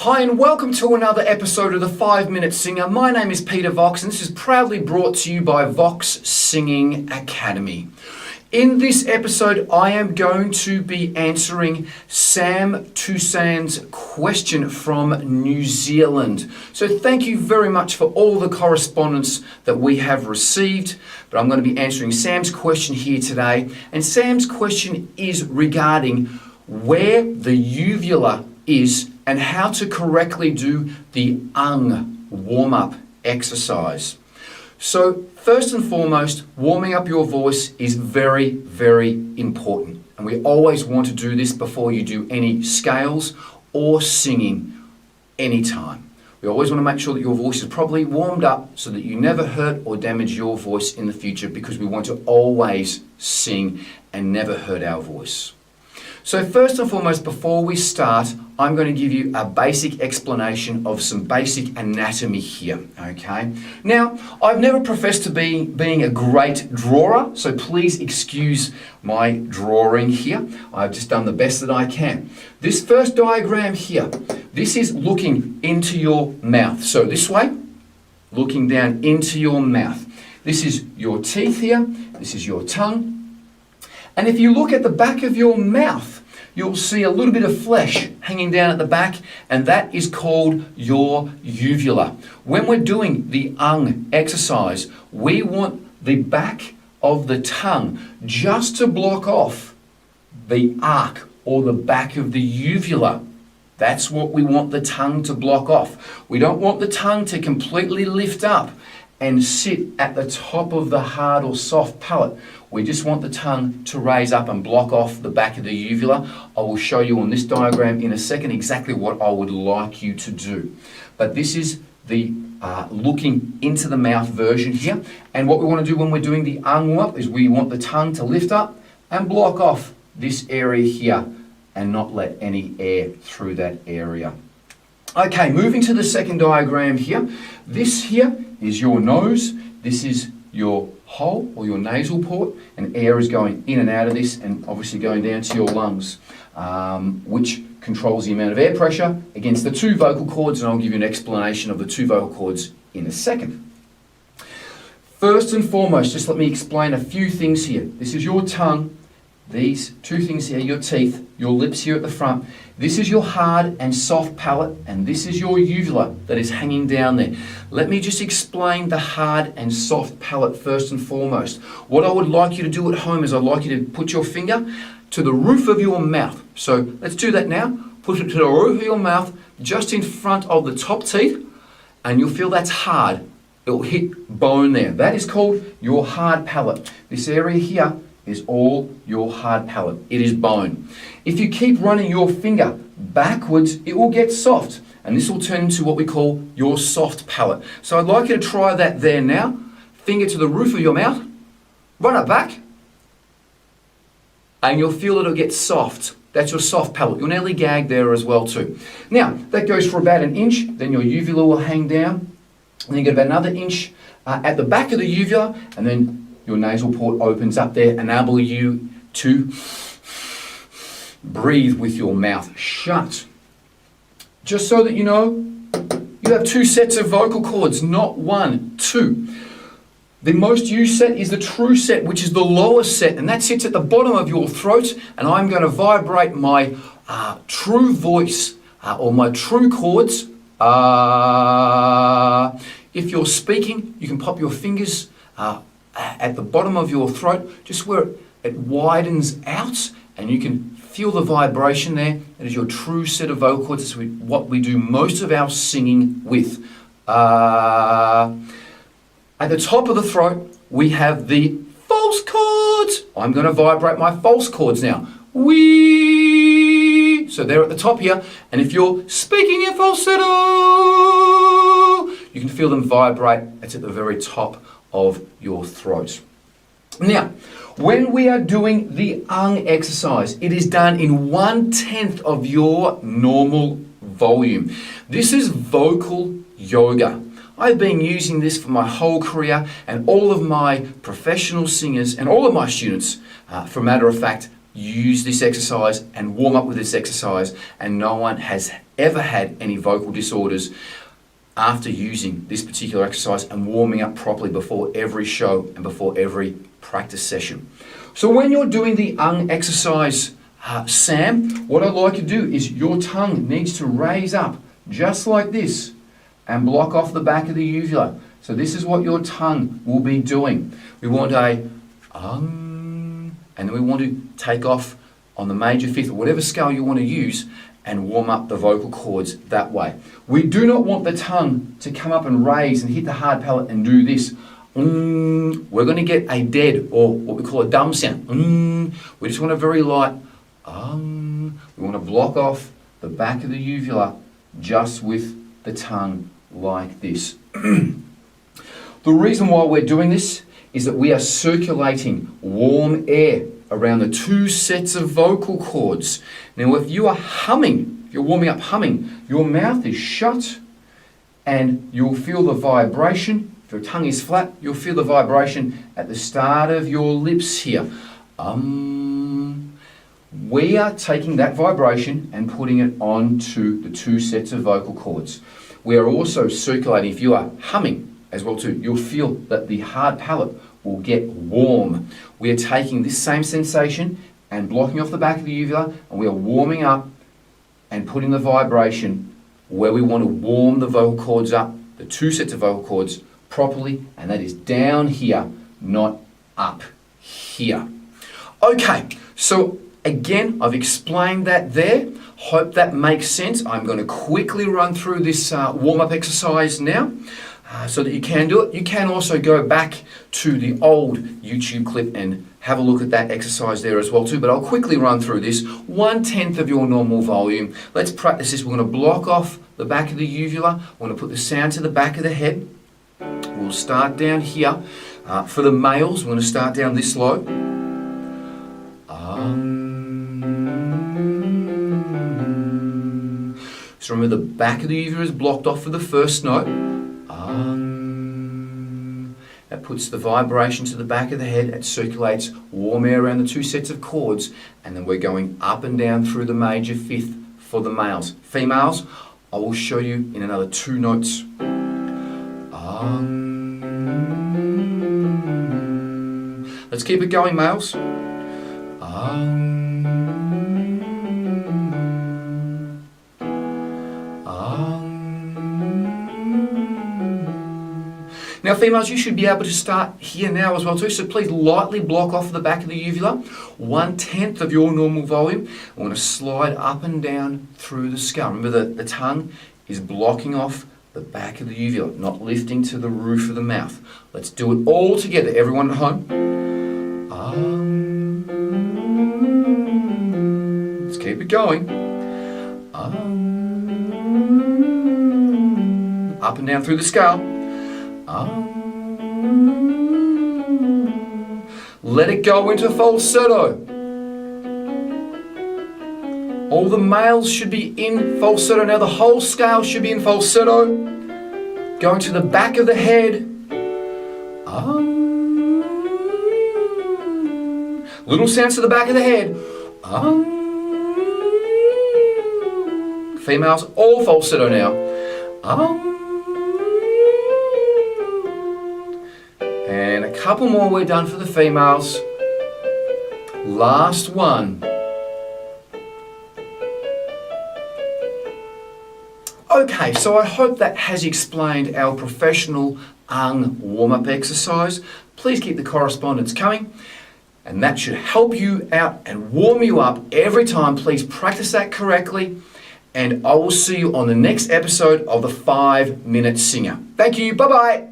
Hi and welcome to another episode of the 5-Minute Singer. My name is Peter Vox and this is proudly brought to you by Vox Singing Academy. In this episode I am going to be answering Sam Toussaint's question from New Zealand. So thank you very much for all the correspondence that we have received. But I'm going to be answering Sam's question here today. And Sam's question is regarding where the uvula is and how to correctly do the Ung Warm-up exercise. So first and foremost, warming up your voice is very, very important. And we always want to do this before you do any scales or singing anytime. We always want to make sure that your voice is properly warmed up so that you never hurt or damage your voice in the future, because we want to always sing and never hurt our voice. So first and foremost, before we start, I'm going to give you a basic explanation of some basic anatomy here, okay? Now, I've never professed to being a great drawer, so please excuse my drawing here. I've just done the best that I can. This first diagram here, this is looking into your mouth. So this way, looking down into your mouth. This is your teeth here, this is your tongue. And if you look at the back of your mouth, you'll see a little bit of flesh hanging down at the back, and that is called your uvula. When we're doing the Ung exercise, we want the back of the tongue just to block off the arc or the back of the uvula. That's what we want the tongue to block off. We don't want the tongue to completely lift up and sit at the top of the hard or soft palate. We just want the tongue to raise up and block off the back of the uvula. I will show you on this diagram in a second exactly what I would like you to do. But this is the looking into the mouth version here. And what we want to do when we're doing the Ung Warm-up is we want the tongue to lift up and block off this area here and not let any air through that area. Okay, moving to the second diagram here. This here is your nose. This is your hole or your nasal port, and air is going in and out of this and obviously going down to your lungs, which controls the amount of air pressure against the two vocal cords, and I'll give you an explanation of the two vocal cords in a second. First and foremost, just let me explain a few things here. This is your tongue. These two things here, your teeth, your lips here at the front. This is your hard and soft palate, and this is your uvula that is hanging down there. Let me just explain the hard and soft palate first and foremost. What I would like you to do at home is I'd like you to put your finger to the roof of your mouth. So let's do that now. Put it to the roof of your mouth, just in front of the top teeth, and you'll feel that's hard. It will hit bone there. That is called your hard palate. This area here is all your hard palate. It is bone. If you keep running your finger backwards, it will get soft, and this will turn into what we call your soft palate. So I'd like you to try that there now. Finger to the roof of your mouth, run it back, and you'll feel it'll get soft. That's your soft palate. You'll nearly gag there as well too. Now, that goes for about an inch, then your uvula will hang down, and then you get about another inch at the back of the uvula, and then your nasal port opens up there, enable you to breathe with your mouth shut. Just so that you know, you have two sets of vocal cords, not one, two. The most used set is the true set, which is the lowest set, and that sits at the bottom of your throat, and I'm going to vibrate my true voice or my true chords. If you're speaking, you can pop your fingers at the bottom of your throat, just where it widens out, and you can feel the vibration there. That is your true set of vocal cords. It's what we do most of our singing with. At the top of the throat, we have the false chords. I'm going to vibrate my false chords now. Wee. So they're at the top here, and if you're speaking in falsetto, you can feel them vibrate. It's at the very top of your throat. Now, when we are doing the Ung exercise, it is done in 1/10 of your normal volume. This is vocal yoga. I've been using this for my whole career, and all of my professional singers and all of my students, for matter of fact, use this exercise and warm up with this exercise, and no one has ever had any vocal disorders after using this particular exercise and warming up properly before every show and before every practice session. So when you're doing the Ung exercise, Sam, what I'd like to do is your tongue needs to raise up just like this and block off the back of the uvula. So this is what your tongue will be doing. We want a and then we want to take off on the major fifth or whatever scale you want to use and warm up the vocal cords that way. We do not want the tongue to come up and raise and hit the hard palate and do this. We're going to get a dead, or what we call a dumb sound. We just want a very light. We want to block off the back of the uvula just with the tongue like this. The reason why we're doing this is that we are circulating warm air around the two sets of vocal cords. Now, if you are humming, if you're warming up humming, your mouth is shut and you'll feel the vibration. If your tongue is flat, you'll feel the vibration at the start of your lips here. We are taking that vibration and putting it onto the two sets of vocal cords. We are also circulating, if you are humming as well too, you'll feel that the hard palate will get warm. We are taking this same sensation and blocking off the back of the uvula, and we are warming up and putting the vibration where we want to warm the vocal cords up, the two sets of vocal cords properly, and that is down here, not up here. Okay, so again, I've explained that there. Hope that makes sense. I'm going to quickly run through this warm-up exercise now so that you can do it. You can also go back to the old YouTube clip and have a look at that exercise there as well too, but I'll quickly run through this. 1/10 of your normal volume. Let's practice this. We're going to block off the back of the uvula. We're going to put the sound to the back of the head. We'll start down here. For the males, we're going to start down this low. So remember, the back of the uvula is blocked off for the first note. That puts the vibration to the back of the head. It circulates warm air around the two sets of cords, and then we're going up and down through the major fifth for the males. Females, I will show you in another 2 notes. Let's keep it going, males. Now females, you should be able to start here now as well too, so please lightly block off the back of the uvula, 1/10 of your normal volume. I want to slide up and down through the skull. Remember the tongue is blocking off the back of the uvula, not lifting to the roof of the mouth. Let's do it all together, everyone at home. Let's keep it going. Up and down through the skull. Let it go into falsetto. All the males should be in falsetto. Now the whole scale should be in falsetto. Going to the back of the head. Little sounds to the back of the head. Females, all falsetto now. And a couple more, we're done for the females. Last one. Okay, so I hope that has explained our professional Ung warm-up exercise. Please keep the correspondence coming, and that should help you out and warm you up every time. Please practice that correctly, and I will see you on the next episode of the 5-Minute Singer. Thank you, bye-bye.